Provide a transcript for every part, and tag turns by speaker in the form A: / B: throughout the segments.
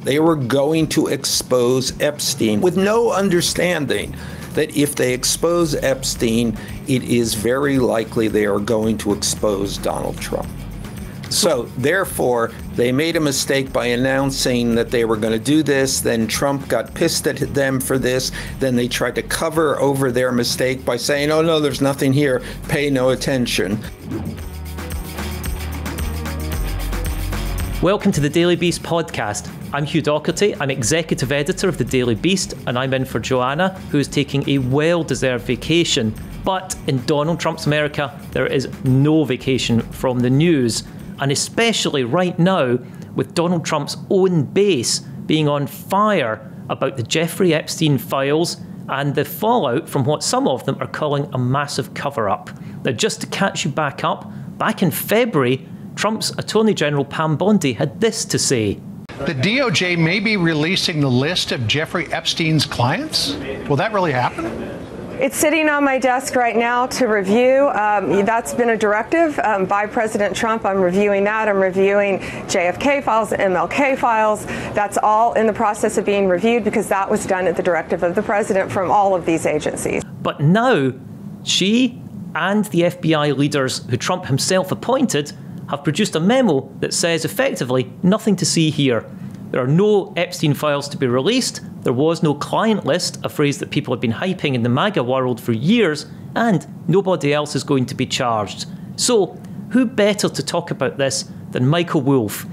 A: They were going to expose Epstein with no understanding that if they expose Epstein, it is very likely they are going to expose Donald Trump. So therefore, they made a mistake by announcing that they were going to do this. Then Trump got pissed at them for this. Then they tried to cover over their mistake by saying, oh, no, there's nothing here. Pay no attention.
B: Welcome to the Daily Beast podcast. I'm Hugh Dougherty. I'm executive editor of the Daily Beast, and I'm in for Joanna, who is taking a well-deserved vacation. But in Donald Trump's America, there is no vacation from the news. And especially right now, with Donald Trump's own base being on fire about the Jeffrey Epstein files and the fallout from what some of them are calling a massive cover-up. Now, just to catch you back up, back in February, Trump's Attorney General Pam Bondi had this to say.
C: The DOJ may be releasing the list of Jeffrey Epstein's clients? Will that really happen?
D: It's sitting on my desk right now to review. That's been a directive by President Trump. I'm reviewing that. I'm reviewing JFK files, MLK files. That's all in the process of being reviewed because that was done at the directive of the president from all of these agencies.
B: But now, she and the FBI leaders who Trump himself appointed have produced a memo that says effectively nothing to see here. There are no Epstein files to be released, there was no client list, a phrase that people have been hyping in the MAGA world for years, and nobody else is going to be charged. So, who better to talk about this than Michael Wolff?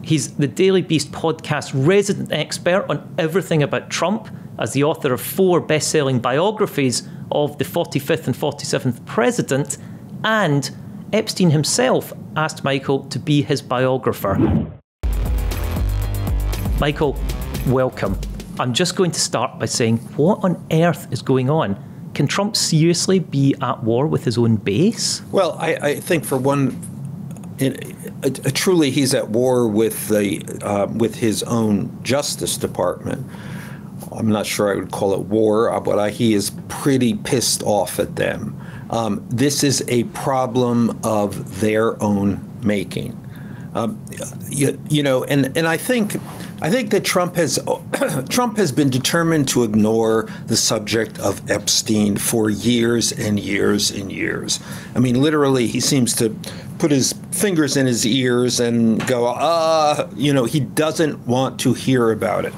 B: He's the Daily Beast podcast resident expert on everything about Trump, as the author of 4 best-selling biographies of the 45th and 47th president, and Epstein himself asked Michael to be his biographer. Michael, welcome. I'm just going to start by saying, what on earth is going on? Can Trump seriously be at war with his own base?
A: Well, I think for one, truly he's at war with his own Justice Department. I'm not sure I would call it war, but he is pretty pissed off at them. This is a problem of their own making. And I think that Trump has been determined to ignore the subject of Epstein for years and years and years. I mean, literally, he seems to put his fingers in his ears and go, he doesn't want to hear about it.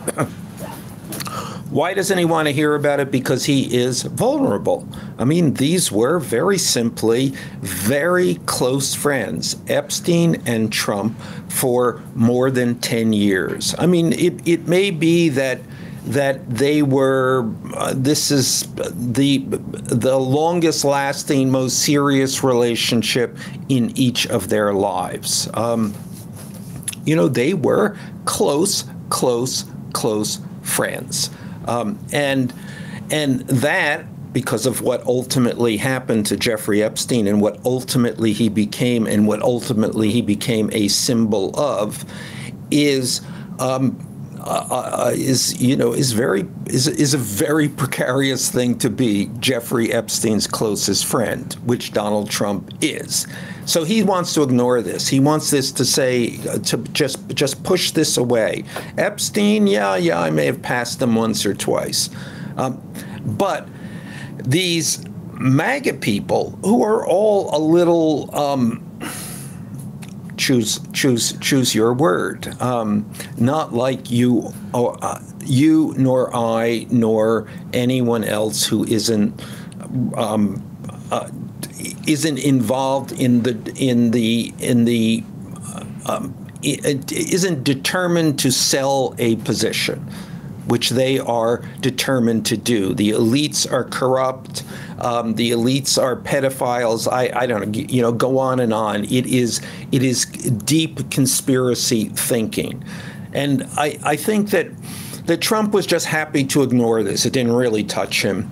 A: Why doesn't he want to hear about it? Because he is vulnerable. I mean, these were very simply very close friends, Epstein and Trump, for more than 10 years. I mean, it may be that they were, this is the longest lasting, most serious relationship in each of their lives. They were close friends. And that, because of what ultimately happened to Jeffrey Epstein and what ultimately he became a symbol of, is a very precarious thing to be Jeffrey Epstein's closest friend, which Donald Trump is. So he wants to ignore this. He wants this to say, to just push this away. Epstein, yeah, I may have passed him once or twice. But these MAGA people who are all a little, choose your word, not like you nor I nor anyone else who isn't involved isn't determined to sell a position, which they are determined to do. The elites are corrupt. The elites are pedophiles. I don't know. Go on and on. It is deep conspiracy thinking, and I think that Trump was just happy to ignore this. It didn't really touch him.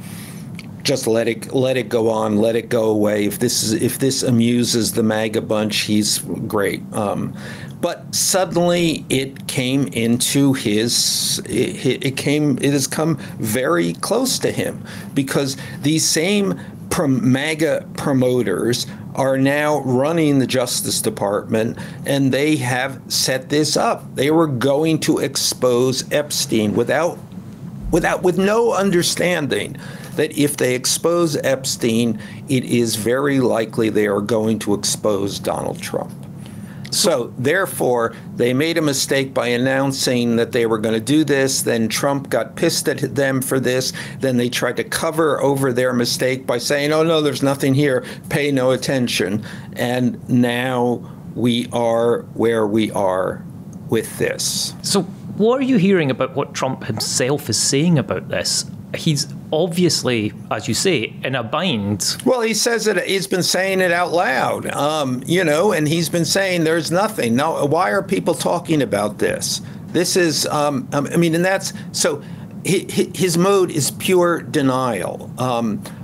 A: Just let it go on, let it go away. If this amuses the MAGA bunch, he's great. But suddenly it came into it has come very close to him, because these same MAGA promoters are now running the Justice Department, and they have set this up. They were going to expose Epstein with no understanding that if they expose Epstein, it is very likely they are going to expose Donald Trump. So therefore, they made a mistake by announcing that they were going to do this. Then Trump got pissed at them for this. Then they tried to cover over their mistake by saying, oh, no, there's nothing here. Pay no attention. And now we are where we are with this.
B: So what are you hearing about what Trump himself is saying about this? He's obviously, as you say, in a bind.
A: Well, he says it. He's been saying it out loud, and he's been saying there's nothing. Now, why are people talking about this? This is, and that's so. His mode is pure denial.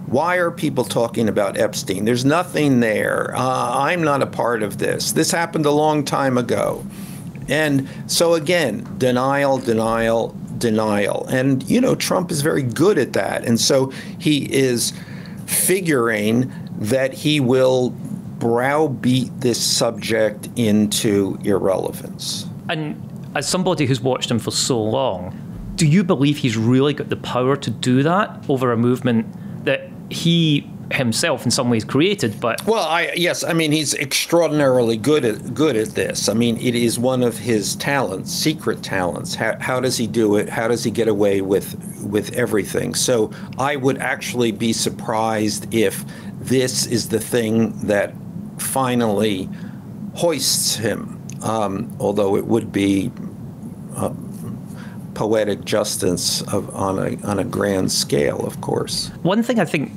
A: Why are people talking about Epstein? There's nothing there. I'm not a part of this. This happened a long time ago. And so again, denial. And, Trump is very good at that. And so he is figuring that he will browbeat this subject into irrelevance.
B: And as somebody who's watched him for so long, do you believe he's really got the power to do that over a movement that he himself in some ways created? But
A: yes, he's extraordinarily good at this. It is one of his talents, secret talents. How does he do it? How does he get away with everything? So I would actually be surprised if this is the thing that finally hoists him, although it would be poetic justice on a grand scale, of course.
B: One thing I think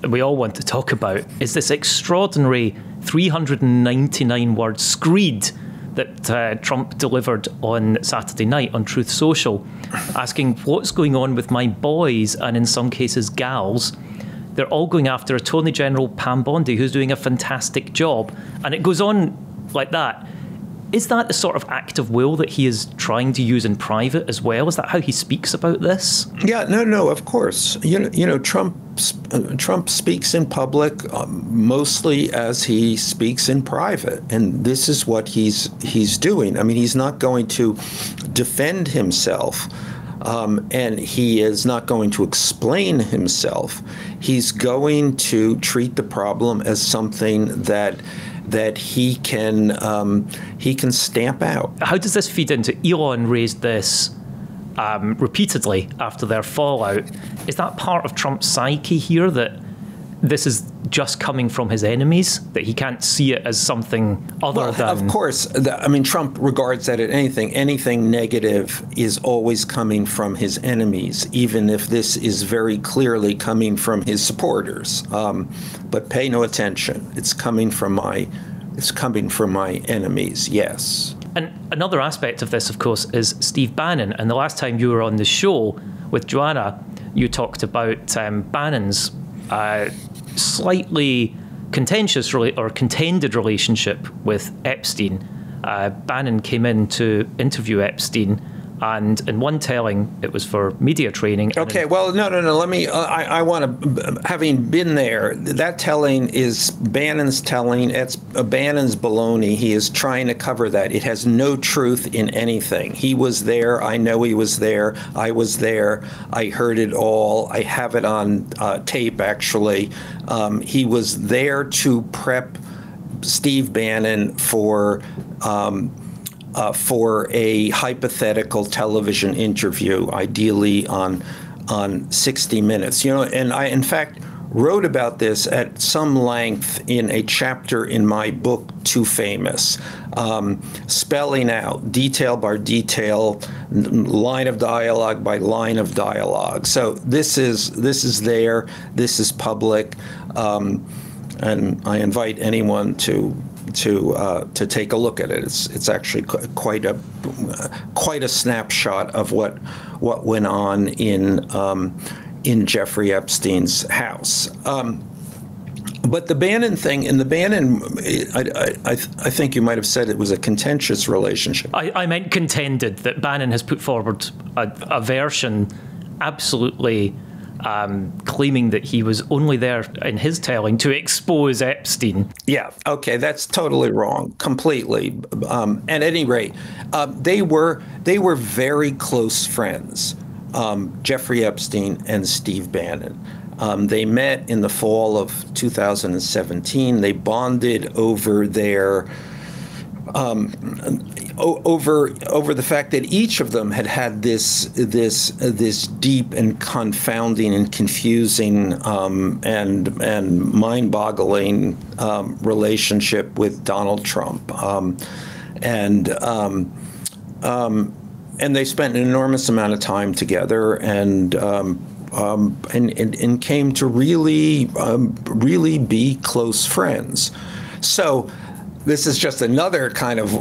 B: we all want to talk about is this extraordinary 399-word screed that Trump delivered on Saturday night on Truth Social, asking what's going on with my boys and in some cases gals. They're all going after Attorney General Pam Bondi, who's doing a fantastic job. And it goes on like that. Is that the sort of act of will that he is trying to use in private as well? Is that how he speaks about this?
A: Yeah, no, of course. Trump speaks in public mostly as he speaks in private, and this is what he's doing. He's not going to defend himself, and he is not going to explain himself. He's going to treat the problem as something that he can stamp out.
B: How does this feed into Elon raised this repeatedly after their fallout? Is that part of Trump's psyche here, that this is just coming from his enemies, that he can't see it as something other than...
A: Of course. Trump regards that at anything negative is always coming from his enemies, even if this is very clearly coming from his supporters. But pay no attention. It's coming from my enemies, yes.
B: And another aspect of this, of course, is Steve Bannon. And the last time you were on the show with Joanna, you talked about Bannon's slightly contentious or contended relationship with Epstein. Bannon came in to interview Epstein, and in one telling, it was for media training.
A: Okay, no. Let me. I want to. Having been there, that telling is Bannon's telling. It's Bannon's baloney. He is trying to cover that. It has no truth in anything. He was there. I know he was there. I was there. I heard it all. I have it on tape. Actually, he was there to prep Steve Bannon for a hypothetical television interview, ideally on 60 Minutes. And I, in fact, wrote about this at some length in a chapter in my book, Too Famous, spelling out detail by detail, line of dialogue by line of dialogue. So this is there. This is public, and I invite anyone to take a look at it. It's actually quite a snapshot of what went on in Jeffrey Epstein's house. But the Bannon thing, I think you might have said it was a contentious relationship.
B: I meant contended, that Bannon has put forward a version absolutely claiming that he was only there, in his telling, to expose Epstein.
A: Yeah, okay, that's totally wrong, completely. At any rate, they were very close friends, Jeffrey Epstein and Steve Bannon. They met in the fall of 2017. They bonded over their over the fact that each of them had this deep and confounding and confusing and mind-boggling relationship with Donald Trump, and they spent an enormous amount of time together, and came to really be close friends. So this is just another kind of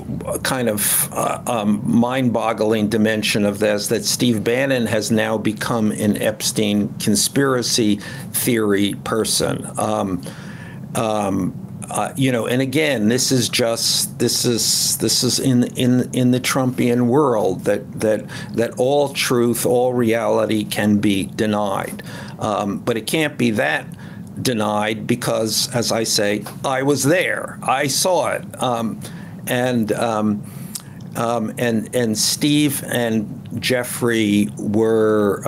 A: mind-boggling dimension of this, that Steve Bannon has now become an Epstein conspiracy theory person. And again, this is in the Trumpian world that all truth, all reality can be denied, but it can't be that denied because, as I say, I was there, I saw it, and Steve and Jeffrey were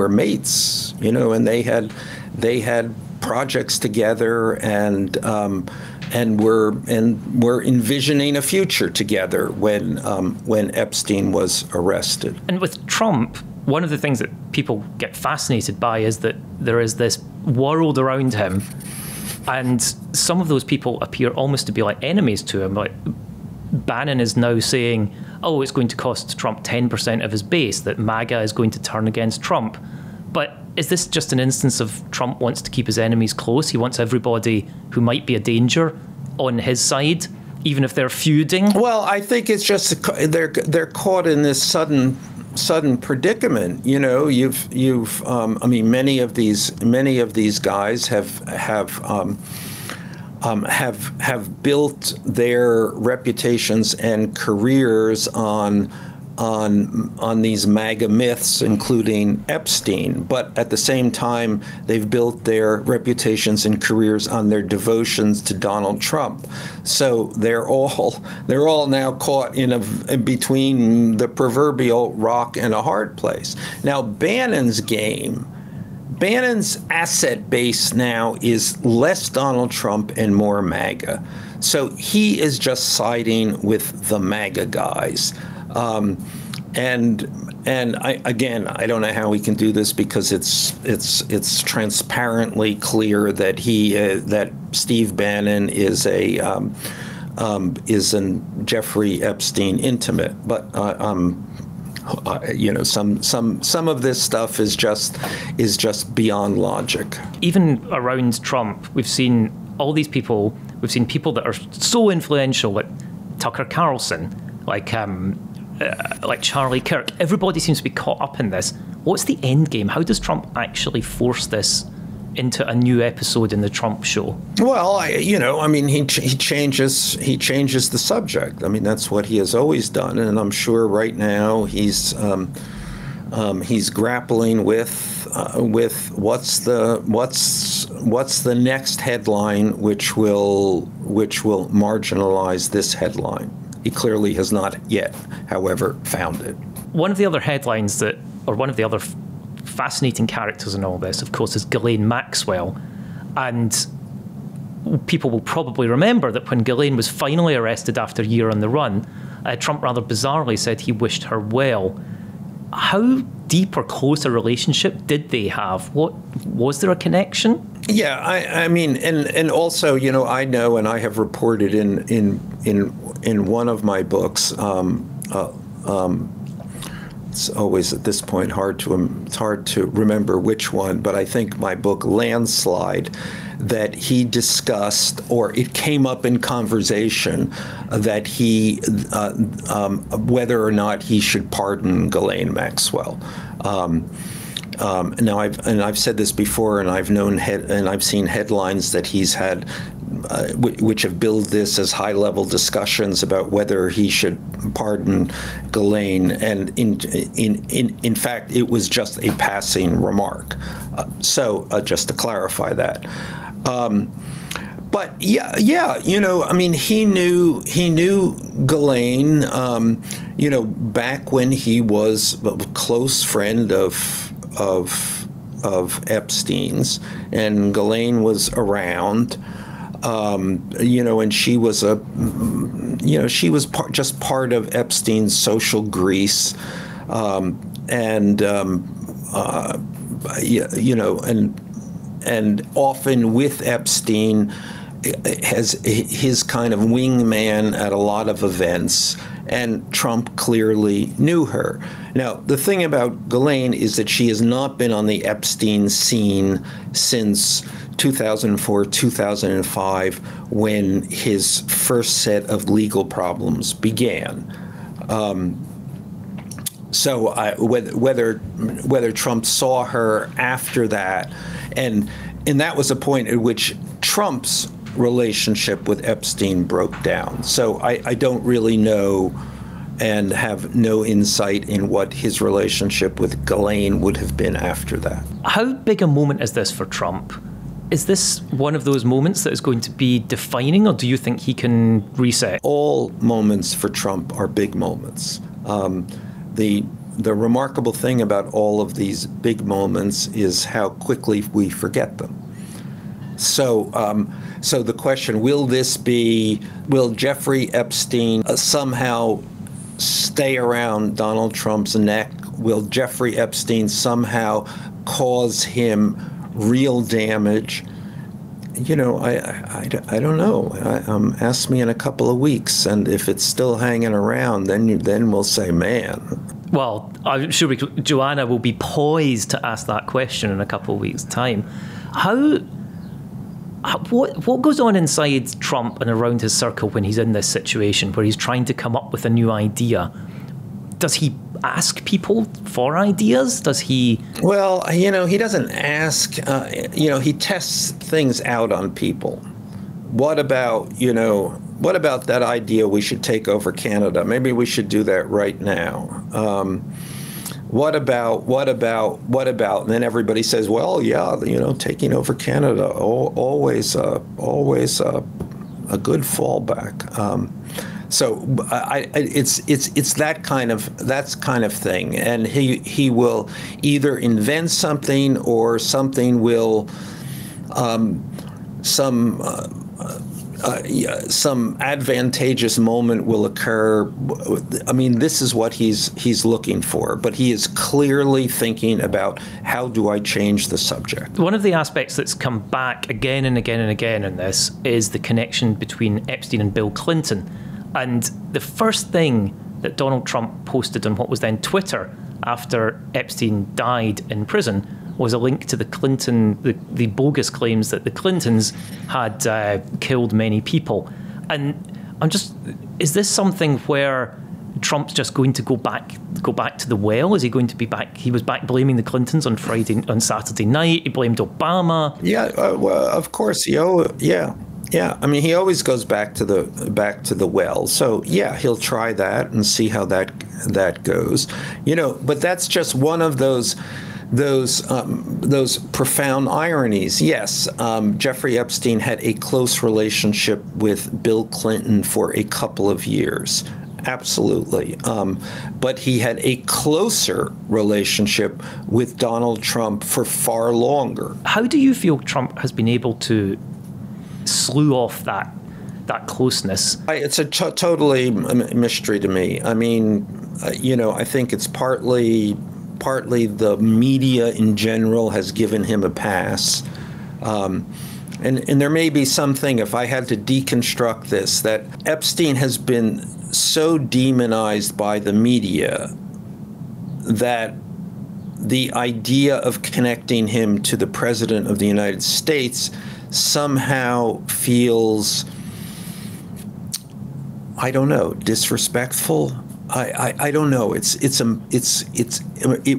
A: mates, and they had projects together, and were envisioning a future together when Epstein was arrested.
B: And with Trump, one of the things that people get fascinated by is that there is this world around him, and some of those people appear almost to be like enemies to him. Like Bannon is now saying, oh, it's going to cost Trump 10% of his base, that MAGA is going to turn against Trump. But is this just an instance of Trump wants to keep his enemies close? He wants everybody who might be a danger on his side, even if they're feuding? Well,
A: I think it's just they're caught in this sudden predicament. Many of these guys have built their reputations and careers on these MAGA myths, including Epstein, but at the same time, they've built their reputations and careers on their devotions to Donald Trump. So they're all now caught in between the proverbial rock and a hard place. Now, Bannon's asset base now is less Donald Trump and more MAGA. So he is just siding with the MAGA guys. And I don't know how we can do this because it's transparently clear that that Steve Bannon is an Jeffrey Epstein intimate, but some of this stuff is just beyond logic.
B: Even around Trump, we've seen all these people. We've seen people that are so influential, like Tucker Carlson, like Charlie Kirk. Everybody seems to be caught up in this. What's the end game? How does Trump actually force this into a new episode in the Trump show? Well,
A: he changes the subject. I mean, that's what he has always done, and I'm sure right now he's grappling with what's the next headline which will marginalize this headline. He clearly has not yet, however, found it.
B: One of the other headlines one of the other fascinating characters in all this, of course, is Ghislaine Maxwell. And people will probably remember that when Ghislaine was finally arrested after a year on the run, Trump rather bizarrely said he wished her well. How deep or close a relationship did they have? Was there a connection? Yeah,
A: I mean, and also, I know, and I have reported in one of my books. It's always at this point hard to remember which one, but I think my book Landslide, that he discussed, or it came up in conversation, that he whether or not he should pardon Ghislaine Maxwell. Now I've said this before, and I've seen headlines that he's had which have billed this as high-level discussions about whether he should pardon Ghislaine, and in fact, it was just a passing remark. So just to clarify that. But yeah, you know, I mean, he knew Ghislaine, you know, back when he was a close friend of Epstein's, and Ghislaine was around, you know, and she was just part of Epstein's social grease, and you know, and often with Epstein as his kind of wingman at a lot of events, and Trump clearly knew her. Now, the thing about Ghislaine is that she has not been on the Epstein scene since 2004, 2005, when his first set of legal problems began. So whether Trump saw her after that, and that was a point at which Trump's relationship with Epstein broke down. So I don't really know and have no insight in what his relationship with Ghislaine would have been after that.
B: How big a moment is this for Trump? Is this one of those moments that is going to be defining, or do you think he can reset?
A: All moments for Trump are big moments. The remarkable thing about all of these big moments is how quickly we forget them. So, so the question, will Jeffrey Epstein somehow stay around Donald Trump's neck? Will Jeffrey Epstein somehow cause him real damage? You know, I don't know. Ask me in a couple of weeks, and if it's still hanging around, then we'll say, man.
B: Well, I'm sure Joanna will be poised to ask that question in a couple of weeks' time. What goes on inside Trump and around his circle when he's in this situation where he's trying to come up with a new idea? Does he ask people for ideas? Does he? Well,
A: you know, he doesn't ask. You know, he tests things out on people. What about that idea we should take over Canada? Maybe we should do that right now. What about? And then everybody says, well, yeah, you know, taking over Canada, always a good fallback. So it's that kind of thing, and he will either invent something, or something will some advantageous moment will occur. I mean, this is what he's looking for, but he is clearly thinking about, how do I change the subject?
B: One of the aspects that's come back again and again and again in this is the connection between Epstein and Bill Clinton. And the first thing that Donald Trump posted on what was then Twitter after Epstein died in prison was a link to the bogus claims that the Clintons had killed many people. And is this something where Trump's just going to go back to the well? Is he going to be back? He was back blaming the Clintons on Saturday night. He blamed Obama.
A: Yeah, well, of course. Yeah, I mean, he always goes back to the well. So yeah, he'll try that and see how that goes. You know, but that's just one of those profound ironies. Yes, Jeffrey Epstein had a close relationship with Bill Clinton for a couple of years. Absolutely. But he had a closer relationship with Donald Trump for far longer.
B: How do you feel Trump has been able to slew off that closeness?
A: It's a totally mystery to me. I mean, you know, I think it's partly the media in general has given him a pass. And there may be something, if I had to deconstruct this, that Epstein has been so demonized by the media that the idea of connecting him to the President of the United States somehow feels, I don't know, disrespectful. I don't know. It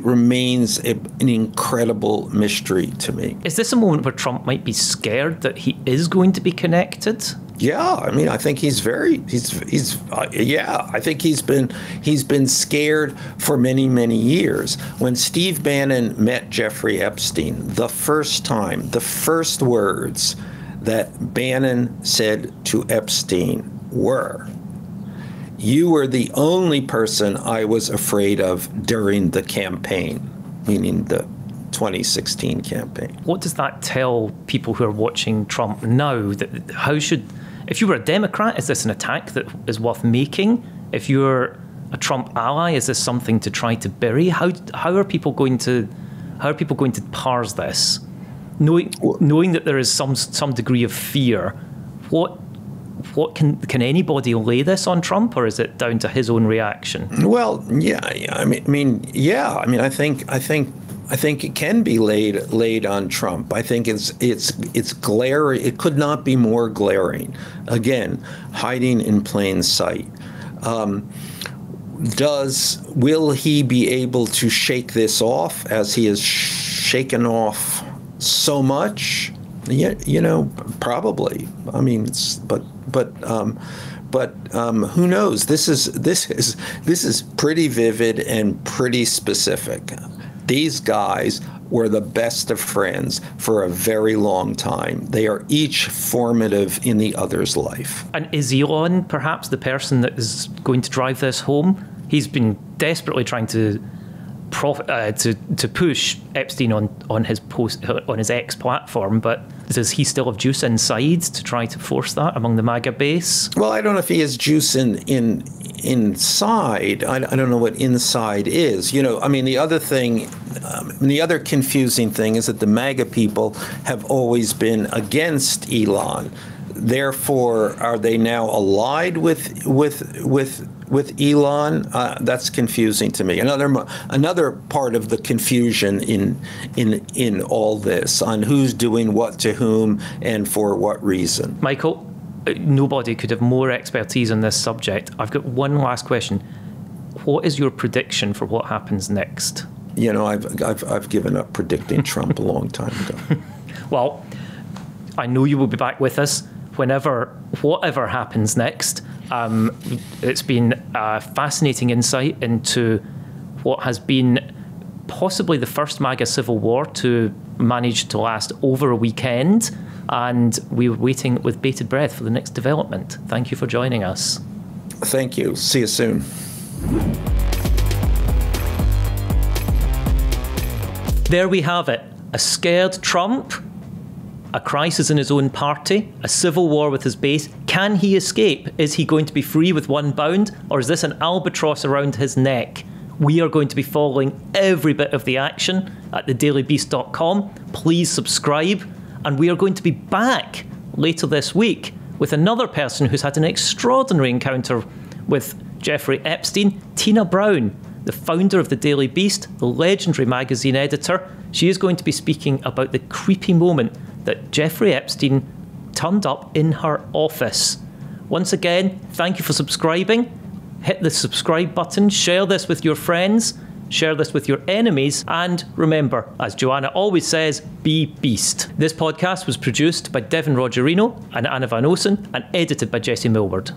A: remains an incredible mystery to me.
B: Is this a moment where Trump might be scared that he is going to be connected?
A: Yeah, I mean, I think I think he's been scared for many, many years. When Steve Bannon met Jeffrey Epstein, the first words that Bannon said to Epstein were, "You were the only person I was afraid of during the campaign," meaning the 2016 campaign.
B: What does that tell people who are watching Trump now? If you were a Democrat, is this an attack that is worth making? If you're a Trump ally, is this something to try to bury? How are people going to parse this, knowing that there is some degree of fear? What can anybody lay this on Trump, or is it down to his own reaction?
A: Well, yeah. I mean, I think it can be laid on Trump. I think it's glaring. It could not be more glaring. Again, hiding in plain sight. Will he be able to shake this off as he has shaken off so much? Yeah, probably. I mean, but who knows? This is pretty vivid and pretty specific. These guys were the best of friends for a very long time. They are each formative in the other's life. And
B: is Elon perhaps the person that is going to drive this home? He's been desperately trying to push Epstein on his X platform, but does he still have juice inside to try to force that among the MAGA base? Well,
A: I don't know if he has juice inside. I don't know what inside is. I mean, the other thing, the other confusing thing is that the MAGA people have always been against Elon. Therefore, are they now allied with Elon? That's confusing to me. Another part of the confusion in all this on who's doing what to whom and for what reason.
B: Michael, nobody could have more expertise on this subject. I've got one last question. What is your prediction for what happens next?
A: I've given up predicting Trump a long time ago.
B: Well, I know you will be back with us whatever happens next. It's been a fascinating insight into what has been possibly the first MAGA civil war to manage to last over a weekend, and we're waiting with bated breath for the next development. Thank you for joining us.
A: Thank you. See you soon.
B: There we have it. A scared Trump, a crisis in his own party, a civil war with his base. Can he escape? Is he going to be free with one bound, or is this an albatross around his neck? We are going to be following every bit of the action at thedailybeast.com. Please subscribe, and we are going to be back later this week with another person who's had an extraordinary encounter with Jeffrey Epstein, Tina Brown, the founder of The Daily Beast, the legendary magazine editor. She is going to be speaking about the creepy moment that Jeffrey Epstein turned up in her office. Once again, thank you for subscribing. Hit the subscribe button, share this with your friends, share this with your enemies, and remember, as Joanna always says, be beast. This podcast was produced by Devin Rogerino and Anna Van Osen and edited by Jesse Milward.